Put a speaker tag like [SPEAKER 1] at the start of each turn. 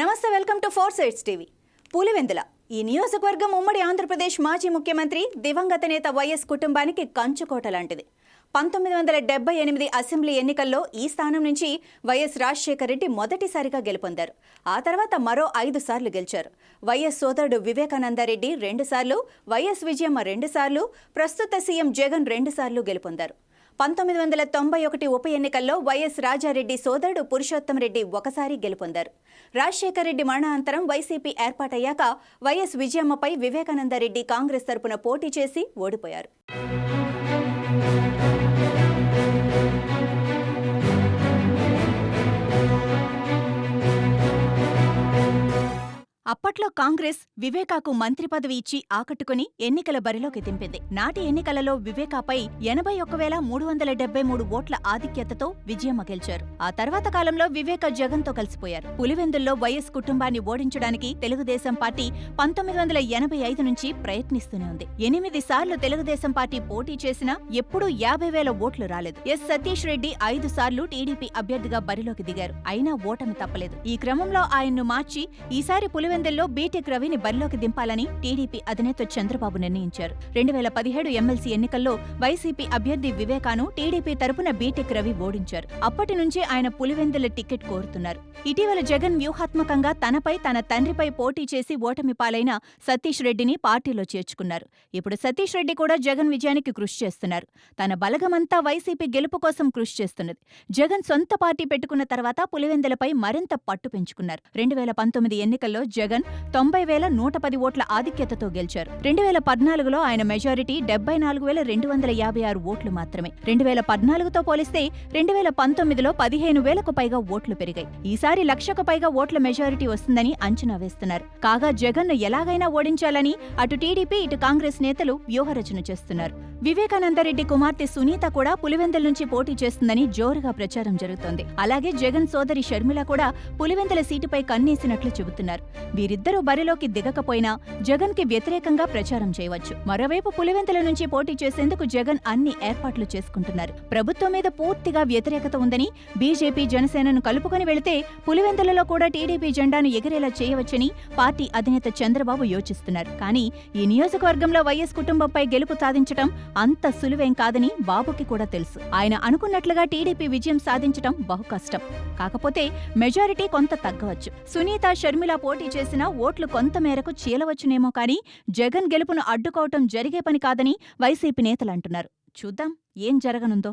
[SPEAKER 1] నమస్తే, welcome to 4 sides TV. Pulivendula ఈ నియోజకవర్గం ఉమ్మడి ఆంధ్రప్రదేశ్ మాజీ ముఖ్యమంత్రి దివంగత నేత వైఎస్ కుటుంబానికి కంచుకోట లాంటిది. 1978 అసెంబ్లీ ఎన్నికల్లో ఈ స్థానం నుంచి వైఎస్ రాజశేఖర రెడ్డి మొదటిసారిగా గెలుపొందారు. ఆ తర్వాత మరో 5 సార్లు గెలిచారు. వైఎస్ సోదరుడు వివేకానందరెడ్డి 2 సార్లు, వైఎస్ విజయమ్మ 2 సార్లు, ప్రస్తుత సీఎం జగన్ 2 సార్లు గెలుపొందారు. 1991 ఉప ఎన్నికల్లో వైఎస్ రాజారెడ్డి సోదరుడు పురుషోత్తం రెడ్డి ఒకసారి గెలుపొందారు. రాజశేఖర రెడ్డి మరణానంతరం వైసీపీ ఏర్పాటయ్యాక వైఎస్ విజయమ్మపై వివేకానందరెడ్డి కాంగ్రెస్ తరపున పోటీ చేసి ఓడిపోయారు. అప్పట్లో కాంగ్రెస్ వివేకాకు మంత్రి పదవి ఇచ్చి ఆకట్టుకుని ఎన్నికల బరిలోకి దింపింది. నాటి ఎన్నికలలో వివేకాపై 81,373 ఓట్ల ఆధిక్యతతో విజయమ్మ గెలిచారు. ఆ తర్వాత కాలంలో వివేక జగన్తో కలిసిపోయారు. పులివెందుల్లో వైఎస్ కుటుంబాన్ని ఓడించడానికి తెలుగుదేశం పార్టీ 1985 నుంచి ప్రయత్నిస్తూనే ఉంది. 8 సార్లు తెలుగుదేశం పార్టీ పోటీ చేసినా ఎప్పుడూ 50,000 ఓట్లు రాలేదు. ఎస్ సతీష్ రెడ్డి 5 సార్లు టీడీపీ అభ్యర్థిగా బరిలోకి దిగారు. అయినా ఓటమి తప్పలేదు. ఈ క్రమంలో ఆయన్ను మార్చి ఈసారి పులివెందుల్లో బీటెక్ రవిని బరిలోకి దింపాలని టీడీపీ అధినేత చంద్రబాబు నిర్ణయించారు. 2017 ఎమ్మెల్సీ ఎన్నికల్లో వైసీపీ అభ్యర్థి వివేకాను టీడీపీ తరపున బీటెక్ రవి ఓడించారు. అప్పటి నుంచే ఆయన పులివెందుల టికెట్ కోరుతున్నారు. ఇటీవల జగన్ వ్యూహాత్మకంగా తనపై తన తండ్రిపై పోటీ చేసి ఓటమి పాలైన సతీష్ రెడ్డిని పార్టీలో చేర్చుకున్నారు. ఇప్పుడు సతీష్ రెడ్డి కూడా జగన్ విజయానికి కృషి చేస్తున్నారు. తన బలగమంతా వైసీపీ గెలుపు కోసం కృషి చేస్తున్నది. జగన్ సొంత పార్టీ పెట్టుకున్న తర్వాత పులివెందులపై మరింత పట్టు పెంచుకున్నారు. 2019 ఎన్నికల్లో జగన్ 90,110 ఓట్ల ఆధిక్యతతో గెలిచారు. 2014లో ఆయన మెజారిటీ 74,256 ఓట్లు మాత్రమే. 2014తో పోలిస్తే 2019లో 15,000కు పైగా ఓట్లు పెరిగాయి. ఈసారి 1,00,000కు పైగా ఓట్ల మెజారిటీ వస్తుందని అంచనా వేస్తున్నారు. కాగా జగన్ను ఎలాగైనా ఓడించాలని అటు టీడీపీ ఇటు కాంగ్రెస్ నేతలు వ్యూహరచన చేస్తున్నారు. వివేకానందరెడ్డి కుమార్తె సునీత కూడా పులివెందుల నుంచి పోటీ చేస్తుందని జోరుగా ప్రచారం జరుగుతోంది. అలాగే జగన్ సోదరి షర్మిల కూడా పులివెందుల సీటుపై కన్నేసినట్లు చెబుతున్నారు. వీరిద్దరూ బరిలోకి దిగకపోయినా జగన్ కి వ్యతిరేకంగా ప్రచారం చేయవచ్చు. మరోవైపు పులివెందుల నుంచి పోటీ చేసేందుకు జగన్ అన్ని ఏర్పాట్లు చేసుకుంటున్నారు. ప్రభుత్వం మీద పూర్తిగా వ్యతిరేకత ఉందని, బీజేపీ జనసేనను కలుపుకొని వెళితే పులివెందులలో కూడా టీడీపీ జెండాను ఎగిరేలా చేయవచ్చని పార్టీ అధినేత చంద్రబాబు యోచిస్తున్నారు. కానీ ఈ నియోజకవర్గంలో వైఎస్ కుటుంబంపై గెలుపు సాధించడం అంత సులువేం కాదని బాబుకి కూడా తెలుసు. ఆయన అనుకున్నట్లుగా టీడీపీ విజయం సాధించడం బహు కష్టం. కాకపోతే మెజారిటీ కొంత తగ్గవచ్చు. సునీత, షర్మిల పోటీ చేసినా ఓట్లు కొంత మేరకు చీలవచ్చునేమో కానీ జగన్ గెలుపును అడ్డుకోవటం జరిగే పని కాదని వైసీపీ నేతలు అంటున్నారు. చూద్దాం ఏం జరగనుందో.